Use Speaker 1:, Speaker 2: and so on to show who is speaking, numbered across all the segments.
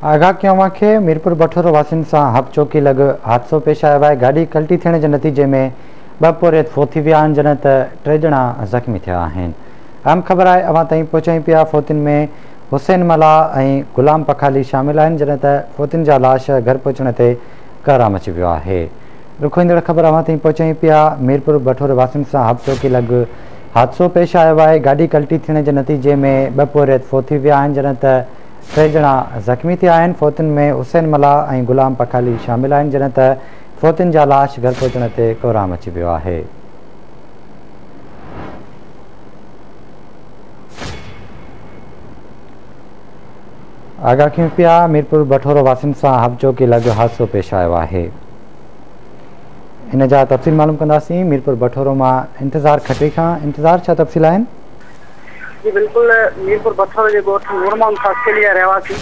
Speaker 1: आगाह कयूं खे मीरपुर बठोरो वासियुनि सां हफ़चोकी लॻ हादसो पेश आयो आहे। गाॾी कल्टी थियण जे नतीजे में ॿ पोरियत फोथी विया आहिनि, जॾहिं त 3 ॼणा ज़ख़्मी थिया आहिनि। अहम ख़बर आहे अवां ताईं पहुचायूं पिया। फोतियुनि में हुसैन मला ऐं गुलाम पखाली शामिल आहिनि, जॾहिं त फोतियुनि जा लाश घर पहुचण ते कहराम अची वियो आहे। रुखो ईंदड़ ख़बर अवां ताईं पहुचायूं पिया। मीरपुर बठोरो वासियुनि सां हफ़चोकी लॻ हादसो पेश आयो आहे। गाॾी कल्टी थियण जे नतीजे में 2 पोरियत फोथी विया आहिनि, जॾहिं त 3 ॼणा ज़ख़्मी थिया आहिनि। फोतियुनि में हुसैन मला ऐं गुलाम पखाली शामिल आहिनि, जॾहिं त फोतियुनि जा लाश घर पहुचण ते कहराम अची वियो आहे। आगाह कयूं पिया मीरपुर बठोरो वासियुनि सां हफ़चोकी लॻ हादसो पेश आयो आहे। इन जा तफ़सील मालूम कंदासीं। मीरपुर बठोरो मां इंतज़ार खटी खां। इंतज़ार, छा तफ़सील आहिनि?
Speaker 2: जी बिल्कुल, मीरपुर बठोरो के गोठ नूरमान खासकेली रहवासी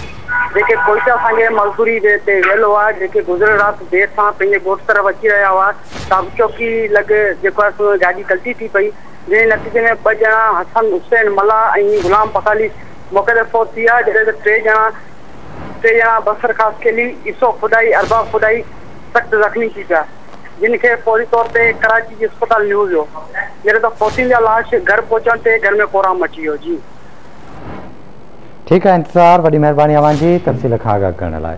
Speaker 2: जेके कोयटा संगे मजदूरी ते वेलो हुआ, जेके गुज़िरियल राति देर सां पंहिंजे गोठ तरफ़ अची रहिया हुआ, हफ़चोकी लॻ जेको आहे गाॾी कल्टी थी पई, जंहिं नतीजे में 2 ॼणा हसन हुसैन मला ऐं गुलाम पखाली मौके ते फौत थी विया, जॾहिं त 3 ॼणा बसर खासकेली, ईसो खुदाई, अरबाब खुदाई सख़्त ज़ख़्मी थी पिया, जिन खे फौरी तौर ते कराची जी अस्पताल न्यूज़ हो, जॾहिं त फोतियुनि जा लाश घर पहुचण ते घर में कोराम अची वियो। जी
Speaker 1: ठीकु आहे, इंतज़ार। वॾी महिरबानी अवां जी तफ़सील खां आगाह करण लाइ।